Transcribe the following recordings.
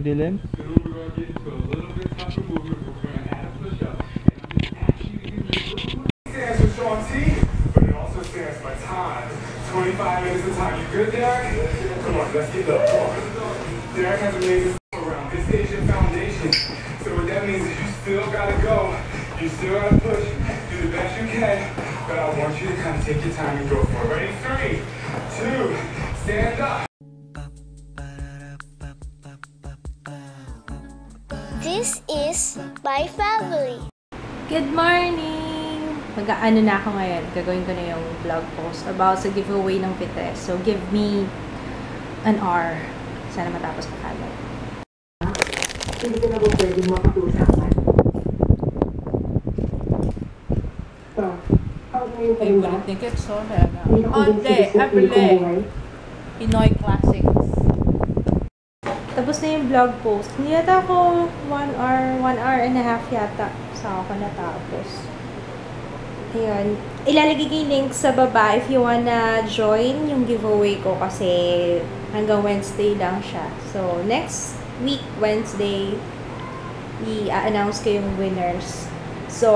Dilim? Stands for strong team, but it also stands for time. 25 minutes of time. You good, Derek? Come on, let's get up. Come on. Derek has amazing around. This is your foundation. So what that means is you still gotta go. You still gotta push. Do the best you can. But I want you to kind of take your time and go for it. Ready? 3, 2, stand up. This is my family. Good morning! Mag-ano na ako ngayon. Gagawin ko na yung vlog post about sa giveaway ng Vitesse. So, give me an hour. Sana matapos ko kagad. Hindi ka na ba pwede makatusakan? So, how do you Ay, walit ni Ketso. Onde, abile. Pinoy Classics. Tapos na yung vlog post. Hindi yata ako 1 hour and a half yata. Saka ako natapos. Ayun. Ilalagay ko yung link sa baba if you wanna join yung giveaway ko kasi hanggang Wednesday lang siya. So, next week, Wednesday, i-announce ko yung winners. So,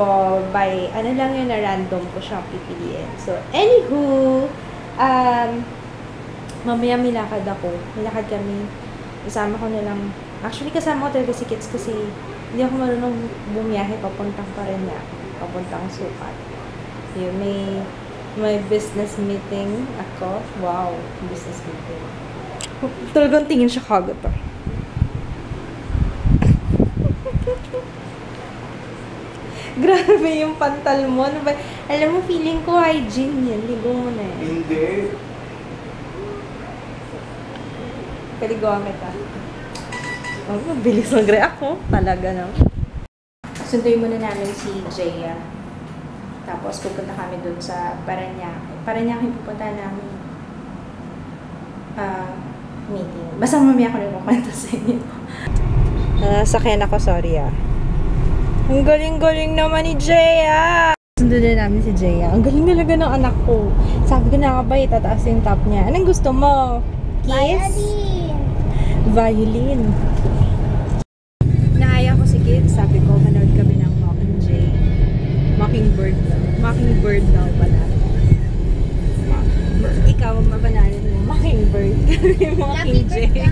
by, ano lang yun na random ko siyang pipiliin. So, anywho, mamaya may lakad ako. May lakad kami. Kasama ko na lang. Actually, kasama ko talaga si Kits kasi hindi ako marunong bumiyahe papuntang Parañaque, papuntang Sukat. Yun, may business meeting ako. Wow, business meeting. Talagang tingin siya kagad pa. Grabe yung pantal mo. Ano ba? Alam mo, feeling ko hygiene yan. Ligo mo na yan. Hindi. Kaliguan kita. Oh, mabilis mag-react mo. Talaga na. Sunduin muna namin si Jaya. Tapos pupunta kami dun sa Parañaque. Parañaque yung pupunta namin meeting. Basta mamaya ko rin kukwento sa inyo. Nasakyan ako, sorry ah. Ang galing-galing naman ni Jaya! Sunduin namin si Jaya. Ang galing talaga ng anak ko. Sabi ko na ba, itataas yung top niya. Anong gusto mo? Kiss? Violin. Naaya ko si Kid. Sabi ko, manood kami ng Mockingbird. Mockingbird daw pala. Ikaw ang mapanalan mo. Mockingbird. Mockingjay.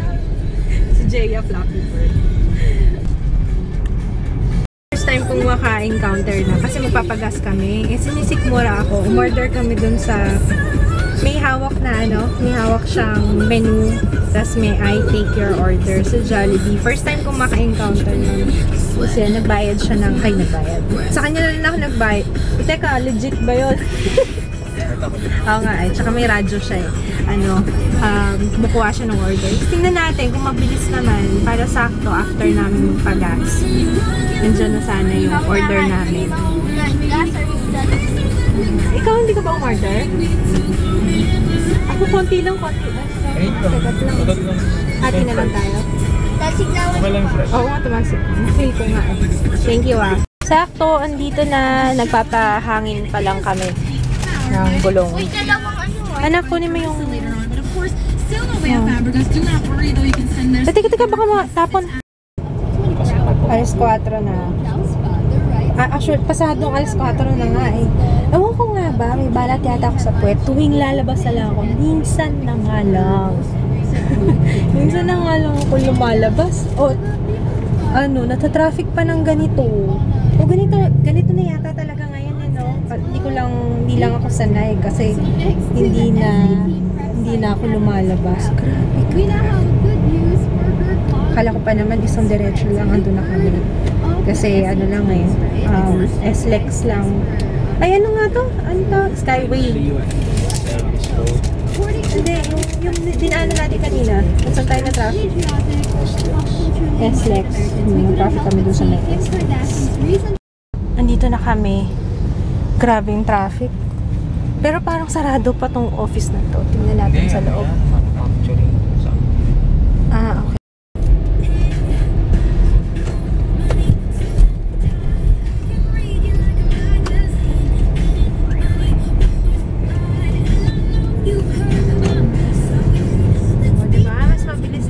Si Jaya Flappy Bird. First time kong maka-encounter na. Kasi magpapagas kami. Eh, sinisikmura ako. Umorder kami dun sa... May hawak na may hawak siyang menu, tas may I take your order sa Jollibee. First time kong maka-encounter nun. Kasi nagbayad siya ng, nagbayad. Sa kanya na rin ako nagbayad. Teka, legit ba yun? Oo nga tsaka may radyo siya kumukuha siya ng order. Tingnan natin kung mabilis naman para sakto after namin magpagas. Nandiyan na sana yung order namin. Ikaw hindi ka ba umorder? Ako konti lang. Sagat lang. Hati na lang tayo. Tasig na ako. Oo nga, tumasik. Feel ko nga. Thank you ah. Sakto, andito na. Nagpapahangin pa lang kami ng gulong. Uy, dalawang Anak, kunin mo yung... Tika, baka matapon. Alas 4 na. Actually, pasadong alas 4 na nga eh. Ewan ko nga ba, may balat yata ako sa puwet. Tuwing lalabas na lang ako, minsan na nga lang. Minsan na nga lang ako lumalabas. O, natatraffic pa ng ganito. O, ganito na yata talaga ngayon Hindi lang ako sanay kasi hindi na ako lumalabas. Grabe. Kala ko pa naman isang diretso lang andun na kami. Kasi SLEX lang. Ay, ano nga to? Ano to? Skyway. Hindi, yung dinaanan natin kanina. Kung saan tayo na traffic. SLEX. Traffic kami doon sa may SLEX. Andito na kami. Grabe yung traffic. Pero parang sarado pa tong office na to. Tingnan natin sa loob. Okay. Diba? Mas mabilis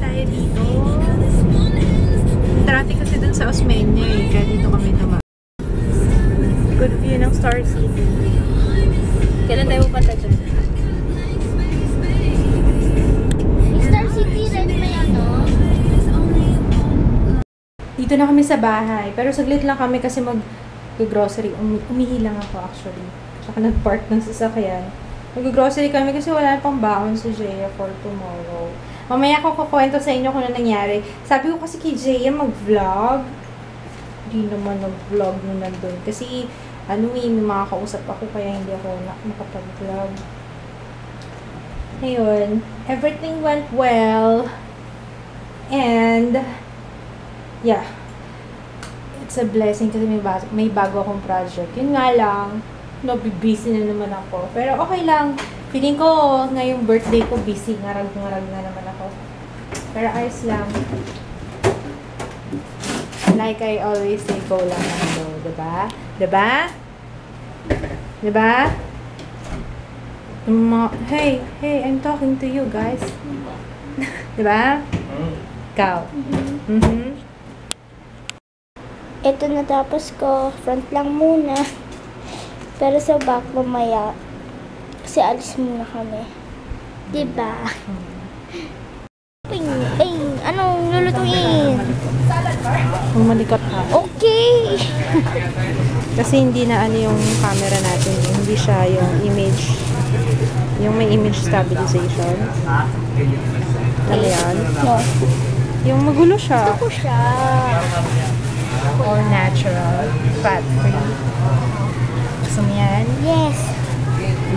Dito na kami sa bahay. Pero saglit lang kami kasi mag-grocery. Umihi lang ako actually. Tsaka nag-park ng sasakyan. Mag-grocery kami kasi wala pang baon si Jaya for tomorrow. Mamaya ko kukwento sa inyo kung ano nangyari. Sabi ko kasi kay Jaya mag-vlog. Hindi naman nag-vlog nung nandun. Kasi may mga kausap ako kaya hindi ako makapag-vlog. Ayun. Everything went well. And yeah. It's a blessing kasi may bago akong project. Yun nga lang, busy na naman ako. Pero okay lang. Feeling ko, ngayong birthday ko, busy. Ngarag-ngarag na naman ako. Pero ayos lang. Like I always say, go lang ang go. Diba? Diba? Diba? Hey, I'm talking to you guys. Diba? Ikaw. Ito natapos ko. Front lang muna. Pero sa back mamaya. Kasi alis muna kami. Diba? Anong lulutuin? Malikot ha. Okay! Kasi hindi na yung camera natin. Hindi siya yung image. Yung may image stabilization. Ano yan? No. Yung magulo siya. Ako siya. All natural. Fat free. Gusto mo yan? Yes.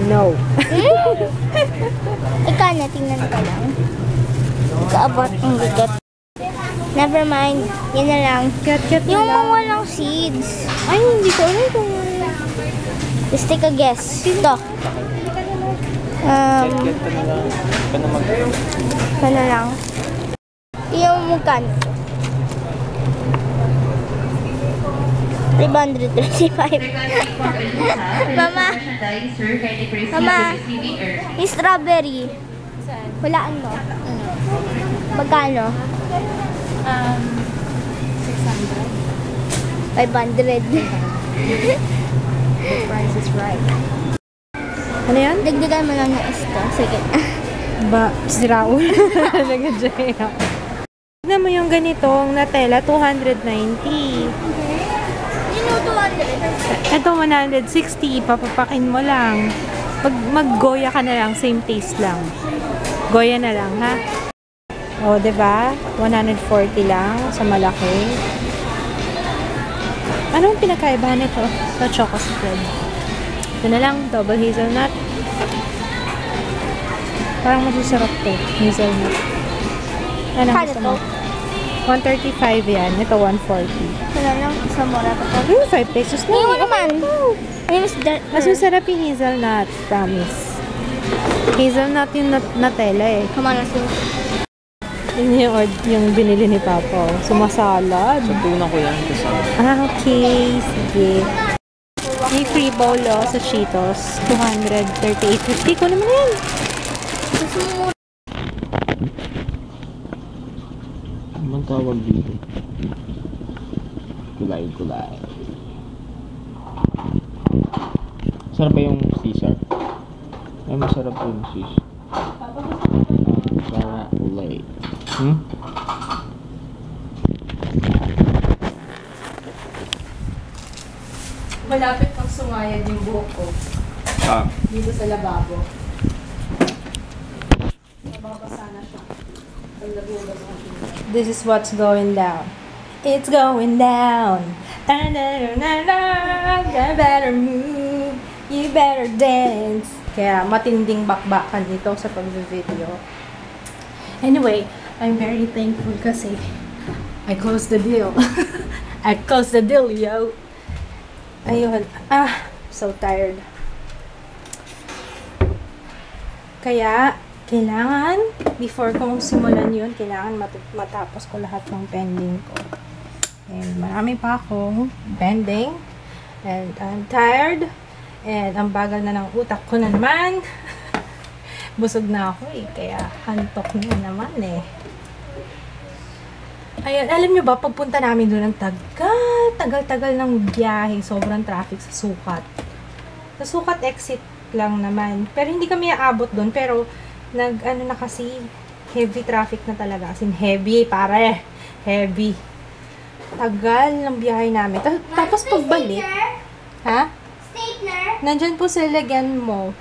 No. Ikaw na, tingnan ka lang. Kaabot ang bigat. Never mind. Yan na lang. Kat-kat na Yung lang. walang seeds. Ay, hindi ko alam kung... Let's take a guess. Ito. Ano lang. Yung mukha nito. 335. Mama. Mama. Yung strawberry. Walaan mo. Magkano? 600. 500. The price is right. Ano yan? Dagdagan mo lang ng esta. Sige. Ba, si Raul. Nag-jaya. Tignan mo yung ganitong na tela, 290. Yun yung 200. Ito, 160. Papapakin mo lang. Pag mag-goya ka na lang, same taste lang. Goya na lang, ha? O, diba? 140 lang sa malaki. Anong pinakaibahan nito? Sa choco spread. Ito na lang, double hazelnut. Parang masasarap to. Hazelnut. Ano gusto mo? 135 yan. Ito 140. Wala lang. Isa mo na ito. 5 pesos lang. Ngayon naman. Mas masarap yung hazelnut. Promise. Hazelnut yung natela eh. Kamala siya. Yun yung binili ni Papa. Sumasalad. Tunan ko yan. Okay. Sige. May free bowl sa Cheetos. 238.50 ko naman yan. Anong tawag dito? Kulay. Sarap ba yung Caesar? Ay, masarap yung Caesar. Sarap kulay. Malapit pang sungayad yung buhok ko. Dito sa lababo. Mababasa na siya. This is what's going down. It's going down. You better move. You better dance. Kaya matinding bakbakan dito sa pag-video. Anyway, I'm very thankful kasi I closed the deal. I closed the deal, yo. Ayun. So tired. Kaya, kailangan, before kong simulan yun, kailangan matapos ko lahat ng pending ko. And marami pa akong pending. And I'm tired. And ang bagal na ng utak ko na naman. Busog na ako eh. Kaya antok na naman eh. Ayun, alam nyo ba, pagpunta namin doon ng tagal ng biyahe, sobrang traffic sa Sukat. Sa Sukat exit lang naman. Pero hindi kami aabot doon. Pero, ano na kasi, heavy traffic na talaga. As in, heavy, pare. Heavy. Tagal ng biyahe namin. Tapos pagbalik, ha? Stapler? Nandyan po sa lagyan mo.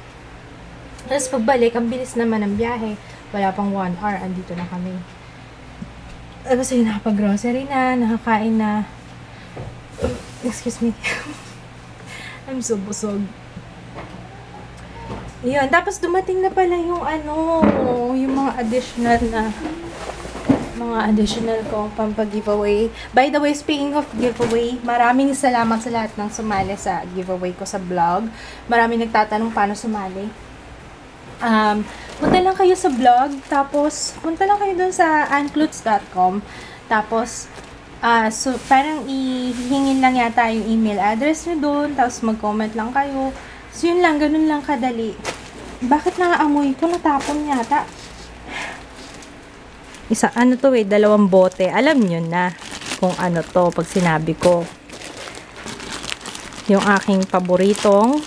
Tapos pagbalik, ang bilis naman ng biyahe. Wala pang 1 hour, andito na kami. Tapos yun, nakapag-grocery na, nakakain na. Excuse me. I'm so busog. Yun, tapos dumating na pala yung yung mga additional ko pampag-giveaway. By the way, speaking of giveaway, maraming salamat sa lahat ng sumali sa giveaway ko sa vlog. Maraming nagtatanong paano sumali. Punta lang kayo sa vlog, tapos punta lang kayo dun sa anclutes.com, tapos so parang ihingin lang yata yung email address nyo dun, tapos mag-comment lang kayo. So yun lang, ganun lang kadali. Bakit naamoy ko? Natapon yata. Isa, to 2 bote. Alam nyo na kung ano to pag sinabi ko. Yung aking paboritong,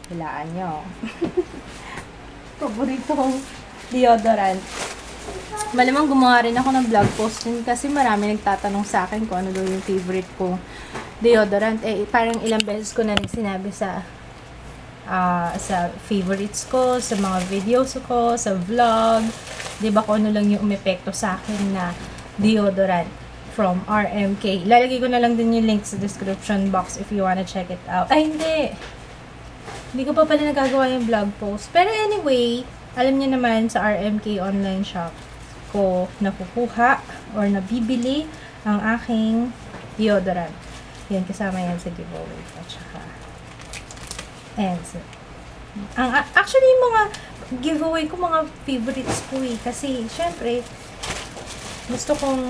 hilaan nyo. Paboritong deodorant. Malamang gumawa rin ako ng vlog post din kasi marami nagtatanong sa akin kung ano daw yung favorite ko deodorant. Parang ilang beses ko na rin sinabi sa favorites ko, sa mga videos ko, sa vlog. Diba kung ano lang yung umepekto sa akin na deodorant from RMK. Lalagay ko na lang din yung link sa description box if you wanna check it out. Ay, hindi. Hindi ko pa pala nagagawa yung vlog post. Pero anyway, alam niyo naman sa RMK online shop ko nakukuha or nabibili ang aking deodorant. Yan, kasama yan sa giveaway. At saka, and so, actually, yung mga giveaway ko, mga favorites ko kasi, syempre, gusto kong,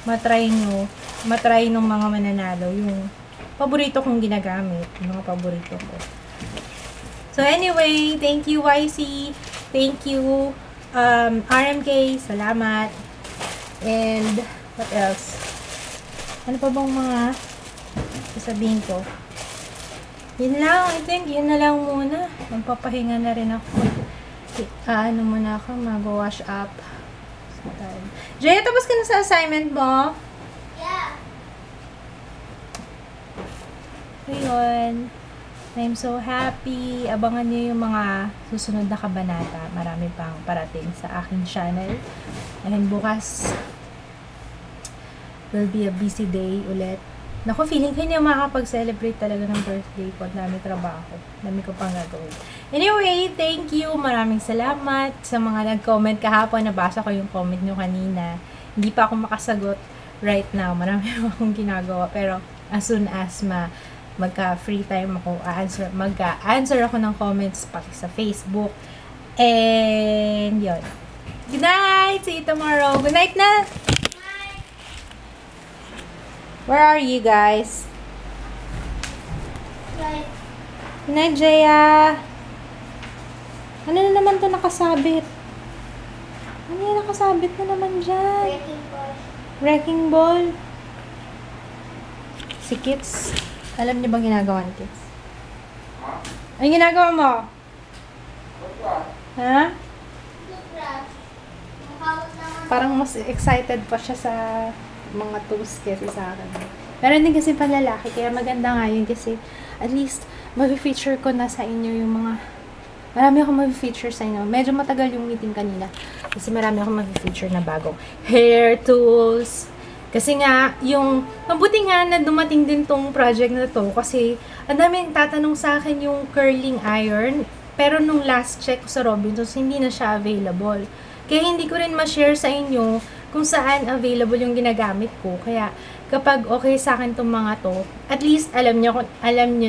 matry ng mga mananalo, yung paborito kong ginagamit, yung mga paborito ko. So, anyway, thank you, YC. Thank you, RMK. Salamat. And, what else? Ano pa bang mga sasabihin ko? Yun lang, I think, yun na lang muna. Magpapahinga na rin ako. Muna ako, mag-wash up. Jaya, tapos ka na sa assignment mo? Yeah. Ayun. I'm so happy. Abangan niyo yung mga susunod na kabanata. Marami pang parating sa aking channel. And bukas will be a busy day ulit. Naku, feeling ko hindi makakapag-celebrate talaga ng birthday ko. Dami trabaho. Dami ko pang gagawin. Anyway, thank you. Maraming salamat sa mga nag-comment kahapon. Nabasa ko yung comment nyo kanina. Hindi pa ako makasagot right now. Marami akong ginagawa. Pero as soon as magka-free time ako, mag-answer ako ng comments pati sa Facebook. And yun. Good night! See you tomorrow. Good night na! Where are you guys? Right. Good night, Jaya! Ano na naman to nakasabit? Ano yung nakasabit na naman dyan? Breaking ball. Wrecking ball. Si Kits. Alam niyo ba ginagawa ni Kits? Ano ginagawa mo? Ha? Toothbrush. Mahawak naman. Parang mas excited pa siya sa mga tools kasi sa akin. Meron din kasi panlalaki, kaya maganda nga yun kasi at least mag-feature ko na sa inyo yung mga marami akong mag-feature sa inyo. Medyo matagal yung meeting kanina kasi marami akong mag-feature na bagong hair tools. Kasi nga, yung mabuti nga na dumating din tong project na to kasi ang daming tatanong sa akin yung curling iron pero nung last check ko sa Robinsons hindi na siya available. Kaya hindi ko rin ma-share sa inyo kung saan available yung ginagamit ko. Kaya, kapag okay sa akin itong mga to, at least alam nyo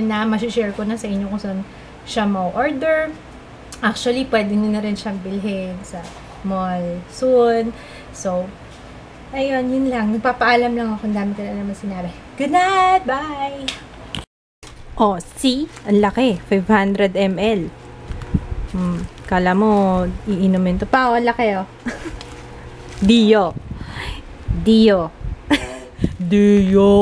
na, ma-share ko na sa inyo kung saan siya ma-order. Actually, pwede nyo na rin siyang bilhin sa mall soon. So, ayun, yun lang. Nagpapaalam lang ako, ang dami ko na naman sinabi. Good night! Bye! Oh, see? Ang laki. 500 ml. Kala mo, iinumin to pa. Oh, ang laki, oh. Dio. Dio. Dio.